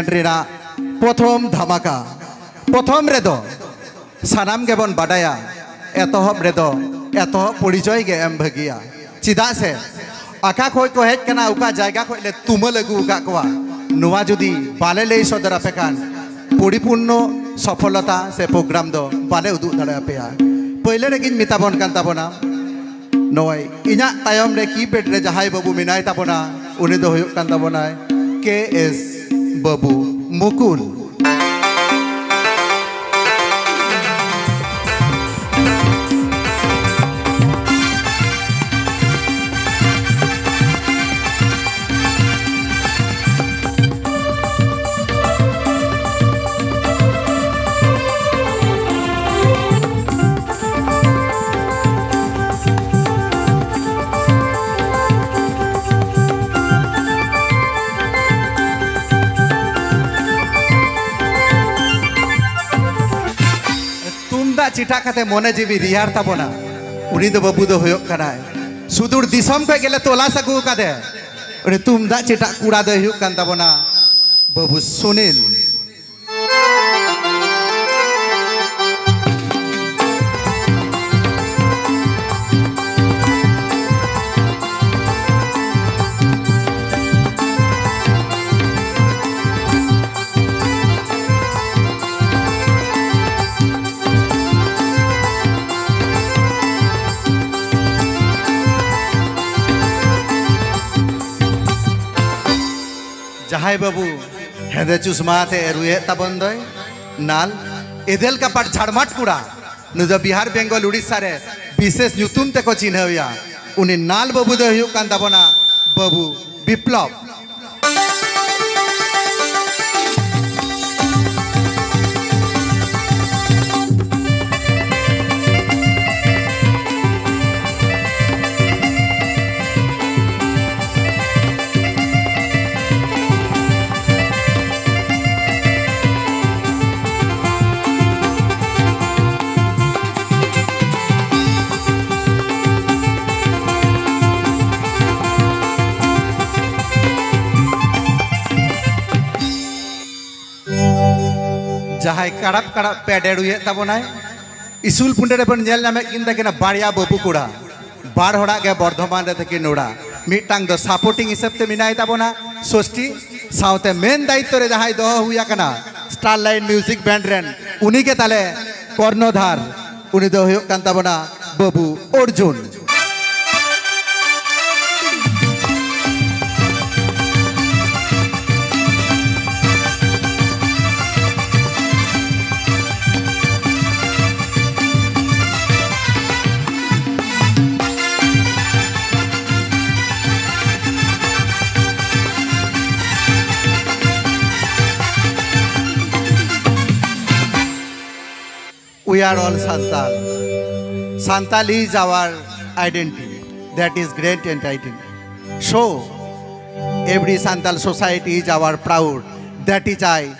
रेना प्रथम धमाका प्रथम रेदो सानाम गेबन बाडाया एतहब रेदो एतहब परिचय गे एम भगिया चिदा से आका खोय को हेज कना उका जायगा खोय ले तुमल अगु उका कोआ नुवा जुदी बाले ले सदरा पेकान परिपूर्ण सफलता से प्रोग्राम दो बाले उदु दाड़ा पेया पहले रेगिन मिताबन कान ताबना नय इना तायम रे कीपैड रे जहाय बाबू मिनाय ताबना उनी दो हुयुक कान ताबना KS बाबू मुकुल चिटा खाते मने जीवी रिहार ताबना उनी दो बाबू दो होयोक कनाय सुदूर दिसम पे गेले तोला सगु कादे उनी तुमदा चिटा कुड़ा दो होयोक कान ताबना बाबू सुनील जहाय बाबू हेदे चुष्मा थे रुए तबंदय नाल एदेल का पाट झाड़माट कुड़ा नुजा बिहार बेंगल उड़ीसा रे विशेष नुतुम ते को चिन्हया उनी नाल बाबू दो हुयुक कान ताबना बाबू विप्लव जहाय कड़प कड़प पेडेड़ हुए तबना स्कूल पुंडे रे बन नेल नामे किन तकिना बाड़िया बाबू कुड़ा बाड़ होड़ा गे बर्धमान रे तकिन नोड़ा मिटांग दो सपोर्टिंग हिसाब ते मिनाय तबना सोष्टी साउते मेन दायित्व रे जहाय दो हुया कना स्टारलाइट म्यूजिक बैंड रेन उनी के ताले कर्णधार उनी दो हुयुक कान तबना बाबू Arjun We are all Santal. Santal is our identity. That is great entity. So, every Santal society is our proud. That is a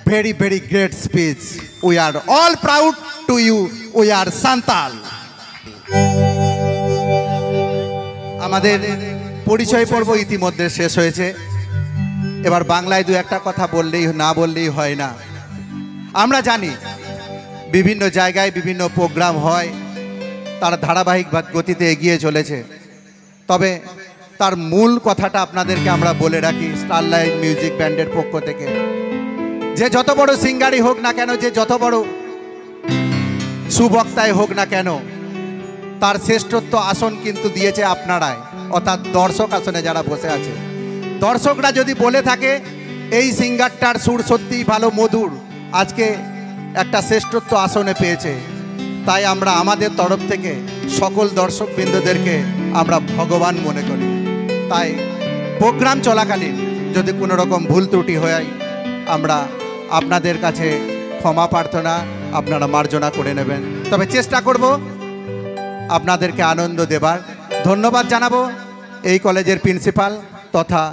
very, very great speech. We are all proud to you. We are Santal. আমাদের পরিচয় পর্ব ইতিমধ্যে শেষ হয়েছে এবার বাংলায় দু একটা কথা বললেই না বললেই হয় না আমরা জানি বিভিন্ন জায়গায় বিভিন্ন প্রোগ্রাম হয় তার ধারাবাহিক গতিতে এগিয়ে চলেছে তবে তার মূল কথাটা আপনাদেরকে আমরা বলে রাখি স্টারলাইট মিউজিক ব্যান্ডের পক্ষ থেকে যে যত বড় সিঙ্গারই হোক না কেন যে যত বড় সুবক্তাই হোক না কেন তার শ্রেষ্ঠত্ব আসন কিন্তু দিয়েছে আপনারাই অর্থাৎ দর্শক আসনে যারা বসে আছে দর্শকরা যদি বলে থাকে এই সিঙ্গারটার সুর সত্যিই ভালো মধুর আজকে একটা শ্রেষ্ঠত্ব আসনে পেয়েছে তাই আমরা আমাদের তরফ থেকে সকল দর্শকবৃন্দদেরকে আমরা ভগবান মনে করি তাই প্রোগ্রাম চলাকালীন যদি কোনো রকম ভুল ত্রুটি হয় আমরা আপনাদের কাছে ক্ষমা প্রার্থনা আপনারা মার্জনা করে নেবেন তবে চেষ্টা করব আপনাদেরকে আনন্দ দেবার ধন্যবাদ জানাবো এই কলেজের প্রিন্সিপাল তথা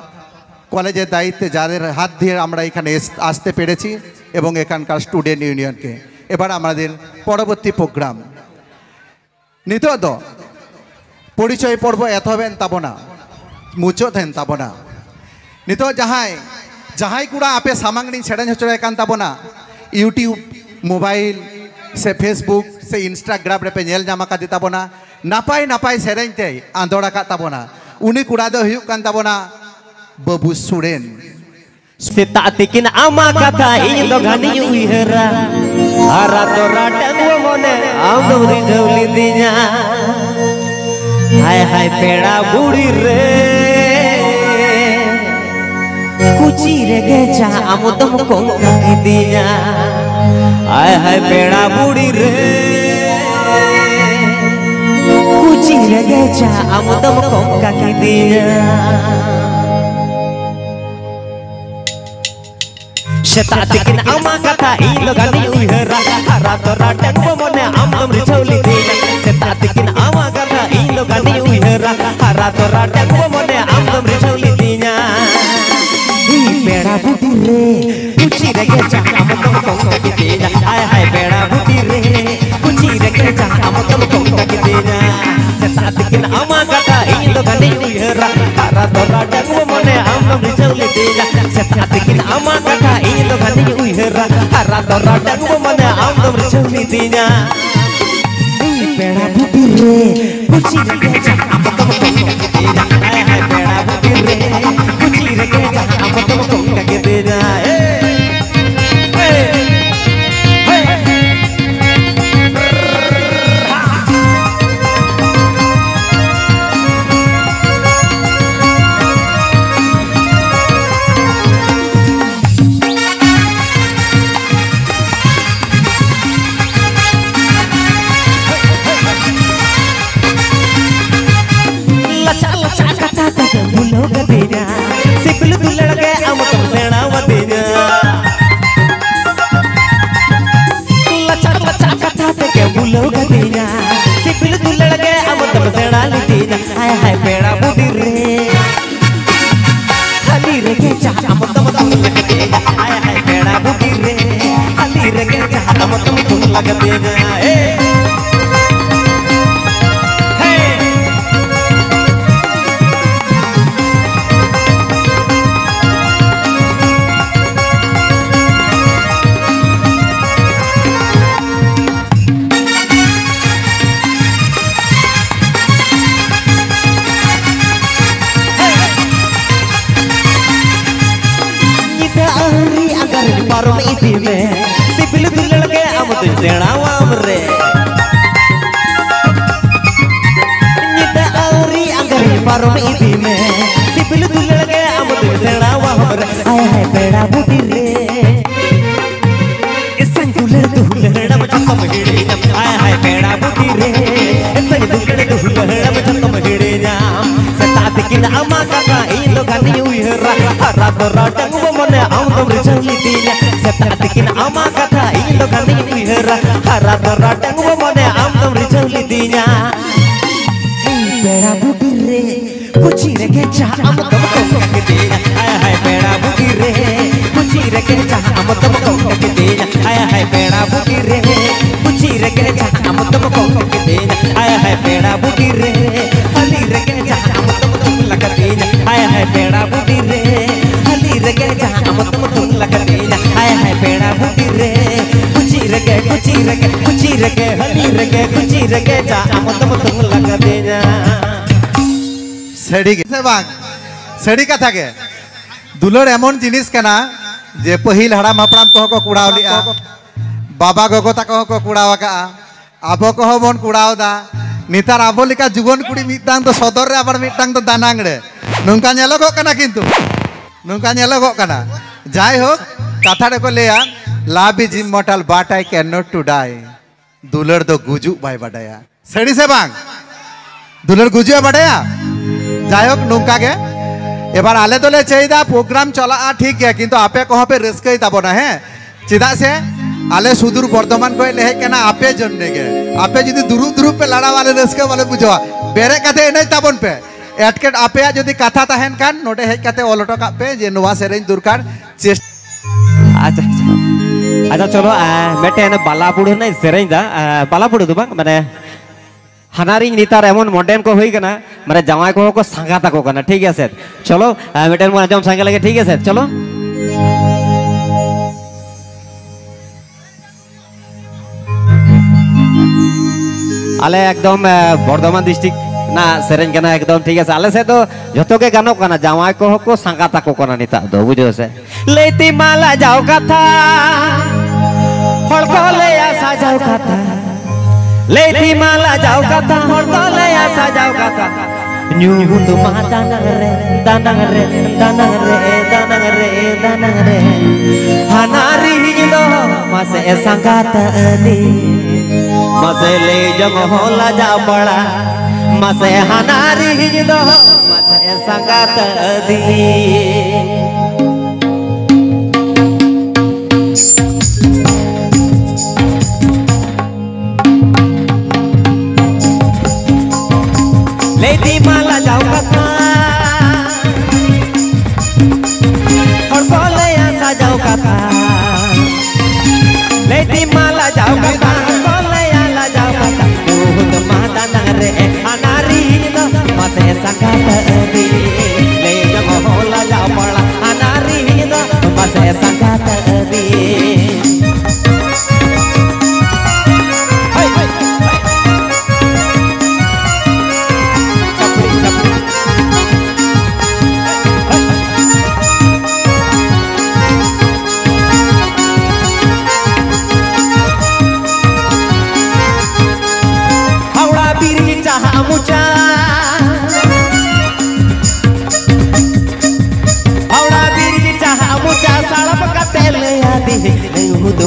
কলেজের দায়িত্বে যাদের হাত দিয়ে আমরা এখানে আসতে পেরেছি এবং এখানকার স্টুডেন্ট ইউনিয়নকে এবার আমাদের পরবর্তী প্রোগ্রাম নিতদ পরিচয় পর্ব এত হবেন তাবনা মুচো থেন তাবনা নিত যাহাই जहां कुड़ा आपे सामंगनी सेरेन होचोय कान ताबोना यूट्यूब मोबाइल से फेसबुक से इंस्टाग्राम रे पे नेल जामा का दिताबोना नापाय नापाय सेरेन ते आंदोड़ा का ताबोना उनी कुड़ा दो हुयुक कान ताबोना बाबू सुरेन सेता तिकिन आमा कथा इन दो घनी उइहरा हरा तोरा टंगो मने आम दो रिझौली दिया हाय हाय पेड़ा बुड़ी रे कुची रे गेचा आम दम कोंका के दिया हाय हाय पेड़ा बुड़ी रे कुची रे गेचा आम दम कोंका के दिया सेता तिकिन आमा कथा इन दो घनी उइहरा हरा तोरा टंगो मने आम दम रिझौली दिया सेता तिकिन आमा कथा इन दो घनी उइहरा हरा तोरा टंगो मने आम दम रिझौली दिया पेड़ा बुटी रे कुची रे गेचा आम दम कोंका के दिया हाय हाय पेड़ा बुटी रे कुची रे गेचा आम दम कोंका के दिया सेता तिकिन आमा कथा इन दो घनी उइहरा हरा तोरा टंगो मने आम दम रिझौली दिया सेता तिकिन आमा कथा इन दो घनी उइहरा हरा तोरा टंगो मने आम दम रिझौली दिया पेड़ा बुटी रे कुची रे गेचा आम दम कोंका के दिया हाय हाय पेड़ा बुटी रे कुची रे गेचा आम दम कोंका के दिया सिपल दुलड़ के आम तुम सेना वदिना लचा लचा कथा के बुलो गदिना सिपल दुलड़ के आम तुम सेना लिदिना हाय हाय पेड़ा बुडी रे हली रे के चा आम तुम लगदिना हाय हाय पेड़ा बुडी रे हली रे के चा आम तुम लगदिना पारों में इसी में सिपल दुलड़ के आम तुम सेना वाम रे निता औरी अगर पारों में इसी में सिपल दुलड़ के आम तुम सेना वाम रे हाय हाय पेड़ा बुटी रे इसन दुलड़ दुलड़ में चक्का महीड़े हाय हाय पेड़ा बुटी रे इसन दुलड़ दुलड़ में चक्का महीड़े जाम सेता तिकिन आमा कथा इन दो घनी उइहरा हरा तोरा टंगो मने आम दम रिझौली दिया सेता तिकिन आमा कथा इन दो घनी उइहरा हरा तोरा टंगो मने आम दम रिझौली दिया पेड़ा बुटी रे कुची रे गेचा आम दम कोंका के दिया हाय हाय पेड़ा बुटी रे कुची रे गेचा आम दम कोंका के दिया हाय हाय पेड़ा बुटी रे कुची रे गेचा आम दम कोंका के दिया हाय हाय पेड़ा बुटी रे हली रे गेचा आम दम लगदिना हाय हाय पेड़ा बुटी रे हली रे गेचा आम दम लगदिना हाय हाय पेड़ा बुटी रे कुची रे गे कुची रे गे कुची रे गे हली रे गे कुची रे गेचा आम दम लगदिना सेड़ी से बांग सेड़ी कथा के दुलड़ एमन जिनिस कना जे पहिल हड़ाम हपड़ाम को कुड़ाव लिया बाबा गोगो तको को कुड़ाव का आबो को बन कुड़ाव दा नितार आबो लिका जुगन कुड़ी मिटांग तो सदर रे आबार मिटांग तो दानांग रे नोंका नेलोगो कना किंतु नोंका नेलोगो कना जाय हो कथा रे को लेया love is immortal but I can not to die दुलड़ दो गुजु बाय बडाया सेड़ी से बांग दुलड़ गुजु बडाया जायक नोंका के एबार आले दोले चाहिदा प्रोग्राम चला ठीक है किंतु आपे कहो पे रस्कई ताबोना है चिदा से आले सुदूर बर्धमान को ले केना आपे जन्ने के आपे जदी दुरु दुरु पे लड़ा वाले रस्के वाले बुझवा बेरे कथे एनै ताबन पे एटकेट आपे जदी कथा ताहेन कान नोटे हे कथे ओलटो का पे जे नोवा सेरेन दुरकार चेस्ट अच्छा अच्छा चलो मेटे बालापुड़ ना सेरेन दा बालापुड़ दो बांग माने हानारी नितार एमन मॉडर्न को हुई कना माने जामाई को सांगा ताको कना ठीक है सर चलो मेटे मन जम सांगा लगे ठीक है सर चलो आले एकदम बर्धमान डिस्ट्रिक्ट ना सेरेन कना एकदम ठीक है आले से तो जतो के गानो कना जावाय को संगाता को कना निता दो बुझो से लेती माला जाओ कथा हड़ को ले आसा जाओ कथा लेती माला जाओ कथा हड़ को ले आसा जाओ कथा न्यू तो माता नगरे दानंग रे दानंग रे दानंग रे दानंग रे हनारी दो मासे संगाता दी मसे ले जग होला जा पड़ा मसे हनारी दो मसे संगात दी लेती माला जाओ कथा और बोले आसा जाओ कथा लेती माला जाओ कथा रे अनारी दो मसे संगात दी ले जग होला जा पड़ा अनारी दो मसे संगात दी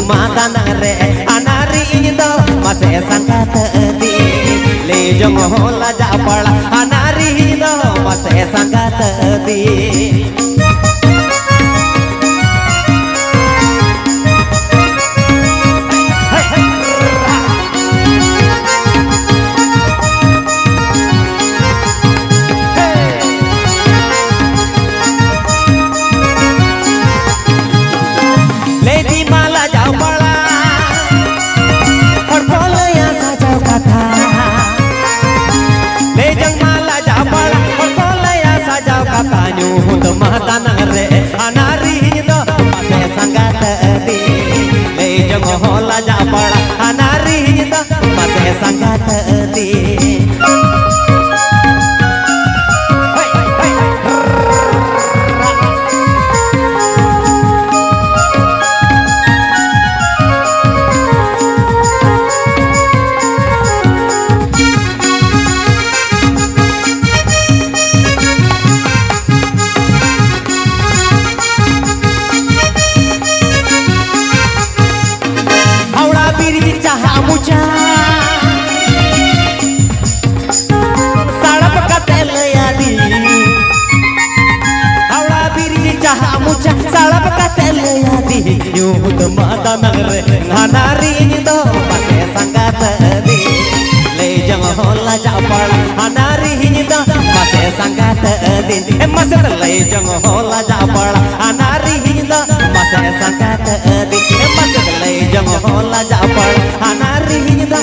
माता नगरे अनारी दो मसे संगात दी ले जंग होला जा पड़ा अनारी दो मसे संगात दी माता नगरे अनारी दो मसे संगात दी ले जंग होला जा पड़ा अनारी दो मसे संगात दी माता नगरे अनारी दो मसे संगात दी ले जंग होला जा पड़ा अनारी दो मसे संगात दी मसे ले जंग होला जा पड़ा अनारी दो मसे संगात दी मसे ले जंग होला जा पड़ा अनारी दो